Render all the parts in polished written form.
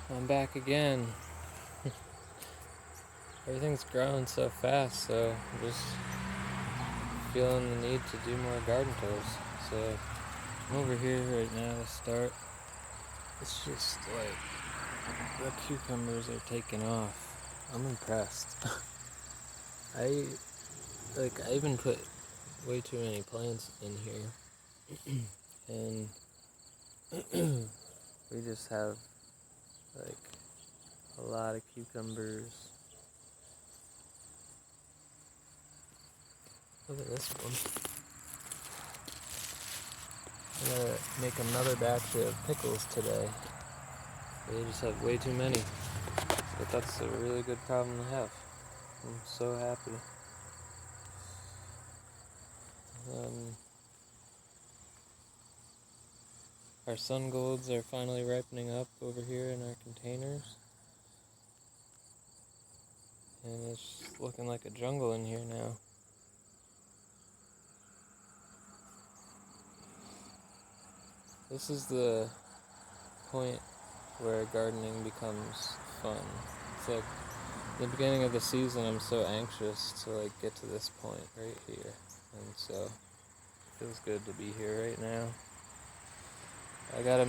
I'm back again. Everything's growing so fast, so I'm just feeling the need to do more garden tours. So I'm over here right now to start. It's just like the cucumbers are taking off. I'm impressed. I even put way too many plants in here, and we just have like a lot of cucumbers. Look at this one. I'm gonna make another batch of pickles today. They just have way too many, but that's a really good problem to have. I'm so happy. Our sun golds are finally ripening up over here in our containers, and it's looking like a jungle in here now. This is the point where gardening becomes fun. It's like the beginning of the season, I'm so anxious to get to this point right here, and so it feels good to be here right now. I gotta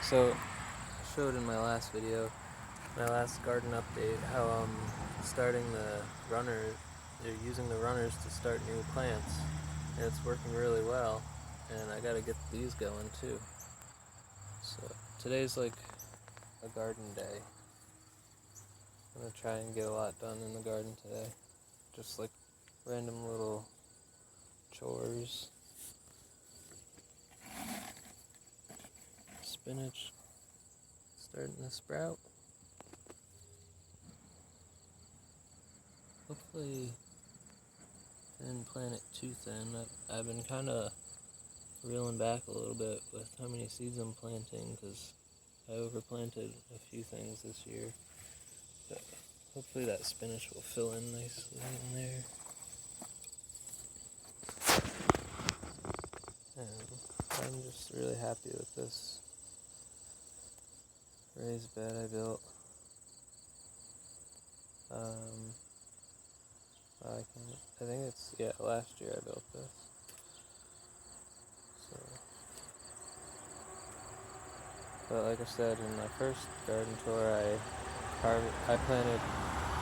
so I showed in my last video, my last garden update, how starting the runners, they're using the runners to start new plants, and it's working really well, and I gotta get these going too. So today's like a garden day. I'm gonna try and get a lot done in the garden today. Just like random little chores. Spinach starting to sprout. Hopefully I didn't plant it too thin. I've been kind of reeling back a little bit with how many seeds I'm planting because I overplanted a few things this year. But hopefully that spinach will fill in nicely in there. And I'm just really happy with this raised bed I built. I think it's, last year I built this. So, but like I said in my first garden tour, I planted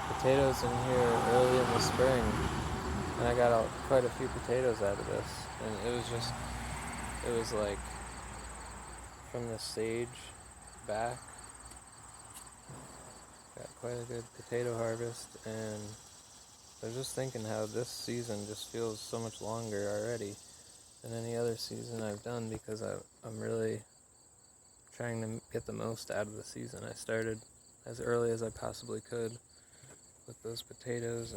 potatoes in here early in the spring, and I got quite a few potatoes out of this. And it was like from the sage back, got quite a good potato harvest. And I was just thinking how this season just feels so much longer already than any other season I've done, because I'm really trying to get the most out of the season. I started as early as I possibly could with those potatoes,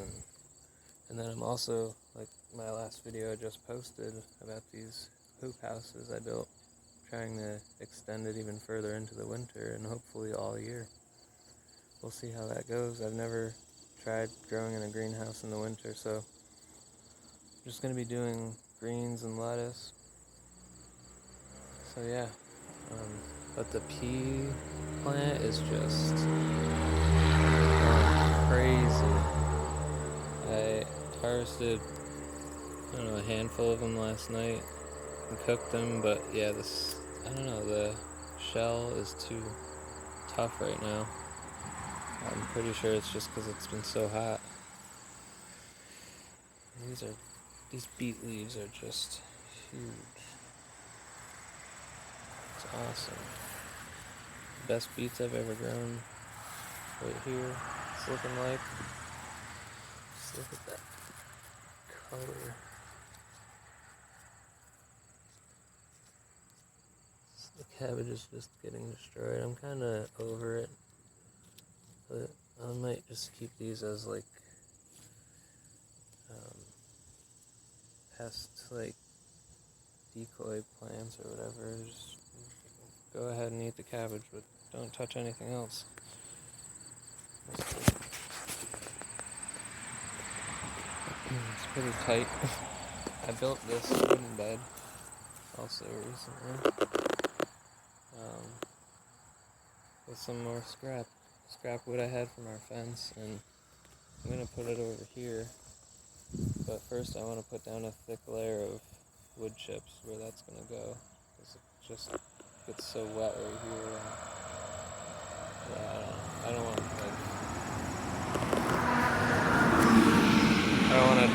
and then I'm also, like my last video I just posted about these hoop houses I built, trying to extend it even further into the winter and hopefully all year. We'll see how that goes. I've never tried growing in a greenhouse in the winter, so I'm just going to be doing greens and lettuce. So yeah, but the pea plant is just crazy. I harvested, a handful of them last night and cooked them, but yeah, the shell is too tough right now. I'm pretty sure it's just because it's been so hot. These beet leaves are just huge. It's awesome. Best beets I've ever grown right here. It's looking like. Just look at that color. The cabbage is just getting destroyed. I'm kind of over it, but I might just keep these as pest decoy plants or whatever. Just go ahead and eat the cabbage, but don't touch anything else. It's pretty tight. I built this wooden bed also recently. with some more scrap wood I had from our fence, and I'm gonna put it over here. But first I want to put down a thick layer of wood chips where that's gonna go, because it just gets so wet right here. And yeah, I don't want to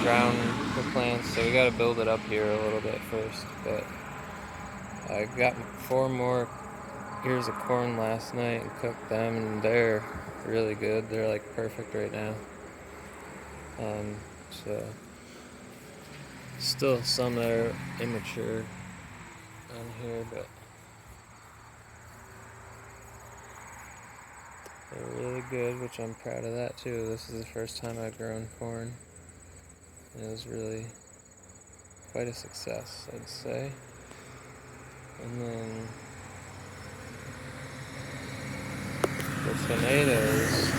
drown the plants, so we got to build it up here a little bit first. But I got 4 more ears of corn last night and cooked them, and they're really good. They're like perfect right now. So still some that are immature on here, but they're really good, which I'm proud of that too. This is the first time I've grown corn, and it was really quite a success, I'd say. And then the tomatoes.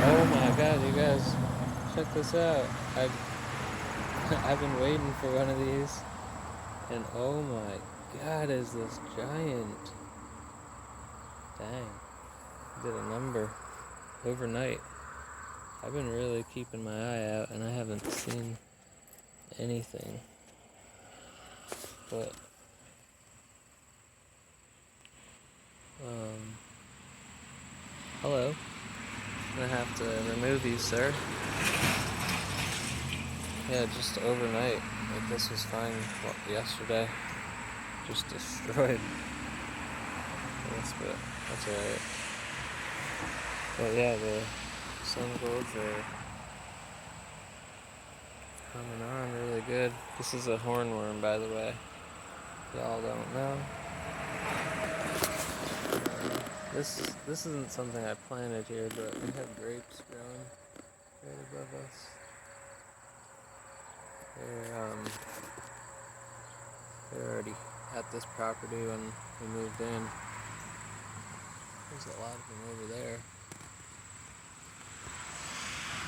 Oh my god, you guys, check this out. I've been waiting for one of these, and oh my god, is this giant. Dang, did a number overnight. I've been really keeping my eye out, and I haven't seen anything. But hello. I'm gonna have to remove these, sir. Yeah, just overnight. Like, this was fine yesterday. Just destroyed this, but that's alright. But yeah, the sun golds are coming on really good. This is a hornworm, by the way. Y'all don't know. This isn't something I planted here, but we have grapes growing right above us. They're already at this property when we moved in. There's a lot of them over there.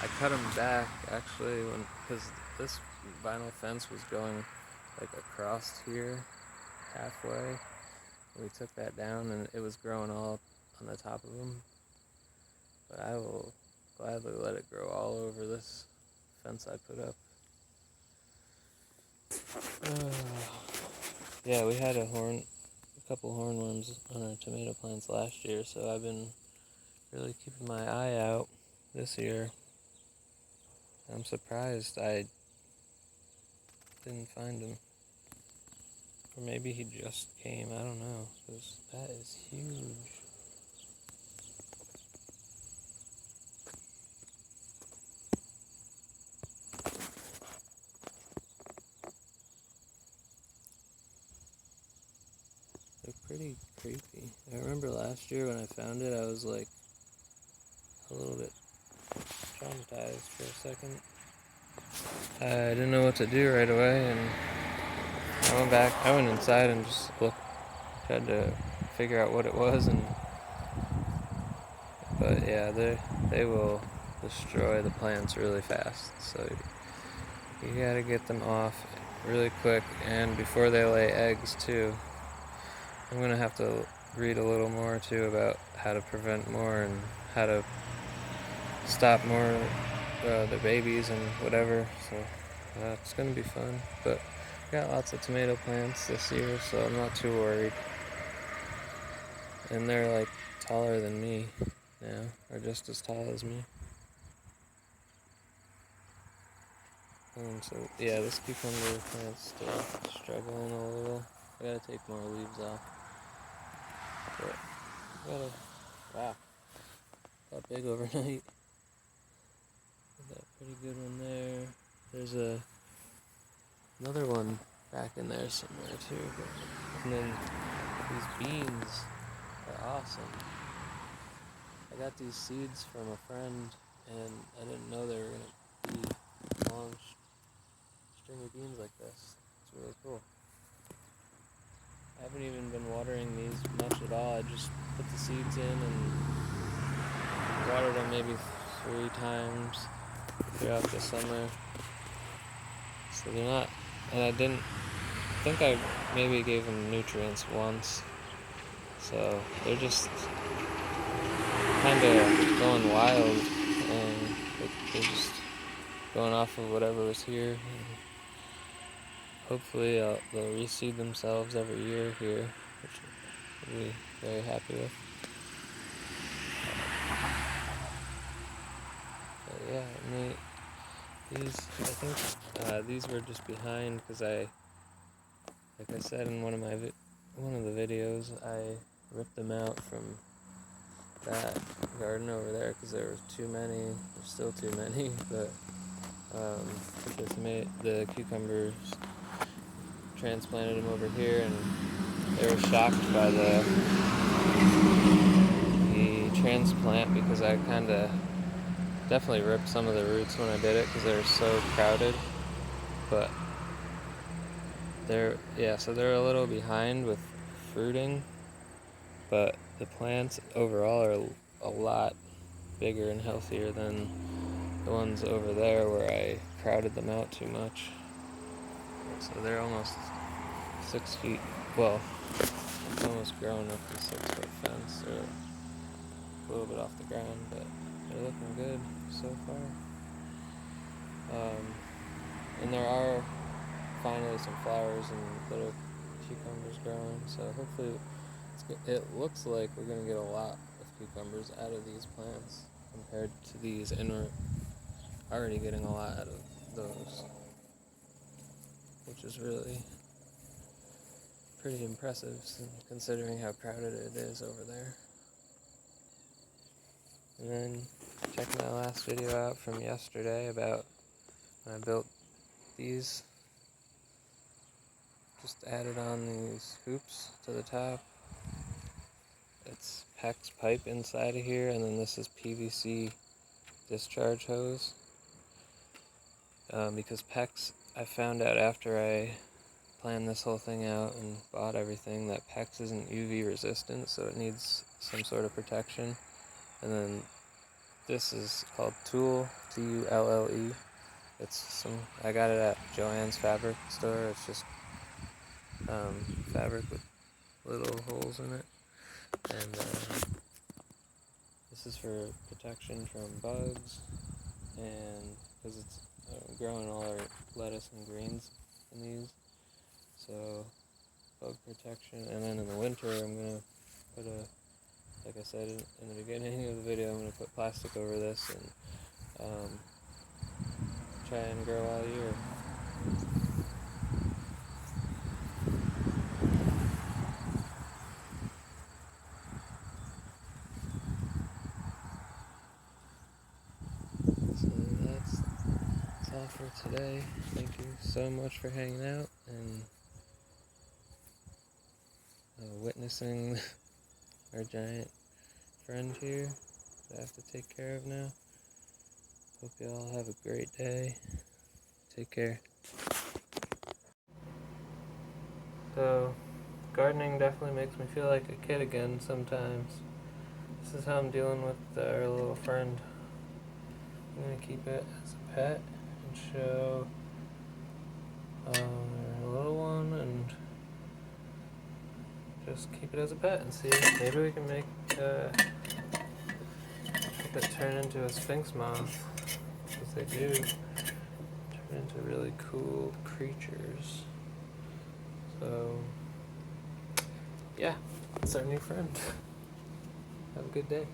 I cut them back actually because this vinyl fence was going like across here halfway. We took that down and it was growing all up on the top of them. But I will gladly let it grow all over this fence I put up. Yeah, we had a couple hornworms on our tomato plants last year, so I've been really keeping my eye out this year. I'm surprised I didn't find him. Or maybe he just came, I don't know, because that is huge. They're pretty creepy. I remember last year when I found it, I was like a little bit traumatized for a second. I didn't know what to do right away, and I went inside and just tried to figure out what it was, but yeah, they will destroy the plants really fast, so you gotta get them off really quick, and before they lay eggs too. I'm gonna have to read a little more too about how to prevent more and how to stop more the babies and whatever, so it's gonna be fun. But got lots of tomato plants this year, so I'm not too worried. And they're like taller than me now, or just as tall as me. And so yeah, this cucumber plant's still struggling a little. I gotta take more leaves off. But wow, got big overnight. Got a pretty good one there. There's another one back in there somewhere too. And then these beans are awesome. I got these seeds from a friend, and I didn't know they were gonna be long, stringy beans like this. It's really cool. I haven't even been watering these much at all. I just put the seeds in and watered them maybe 3 times throughout the summer. So they're not, and I think I maybe gave them nutrients once. So they're just kind of going wild, and they're just going off of whatever was here. And hopefully they'll reseed themselves every year here, which I'll be very happy with. But yeah, I think these were just behind because like I said in one of the videos, I ripped them out from that garden over there because there was too many. There's still too many, but the cucumbers transplanted them over here, and they were shocked by the transplant because I kind of definitely ripped some of the roots when I did it because they were so crowded. But so they're a little behind with fruiting, but the plants overall are a lot bigger and healthier than the ones over there where I crowded them out too much. So they're almost 6 feet. Well, it's almost grown up to 6-foot fence. They're a little bit off the ground, but they're looking good so far. And there are finally some flowers and little cucumbers growing, so hopefully it looks like we're going to get a lot of cucumbers out of these plants compared to these, and we're already getting a lot out of those, which is really pretty impressive considering how crowded it is over there. And then check my last video out from yesterday about when I built these. Just added on these hoops to the top. It's PEX pipe inside of here, and then this is PVC discharge hose. Because PEX, I found out after I planned this whole thing out and bought everything that PEX isn't UV resistant, so it needs some sort of protection. And then this is called Tulle, Tulle. I got it at Joann's fabric store. It's just fabric with little holes in it, and this is for protection from bugs, and because it's growing all our lettuce and greens in these, so bug protection. And then in the winter I'm going to put like I said in the beginning of the video, I'm going to put plastic over this and try and grow all year. So that's all for today. Thank you so much for hanging out and witnessing our giant friend here that I have to take care of now. Hope you all have a great day. Take care. So, gardening definitely makes me feel like a kid again sometimes. This is how I'm dealing with our little friend. I'm going to keep it as a pet and show our little one, and just keep it as a pet and see if maybe we can make it turn into a sphinx moth, because they do turn into really cool creatures. So yeah, it's our new friend. Have a good day.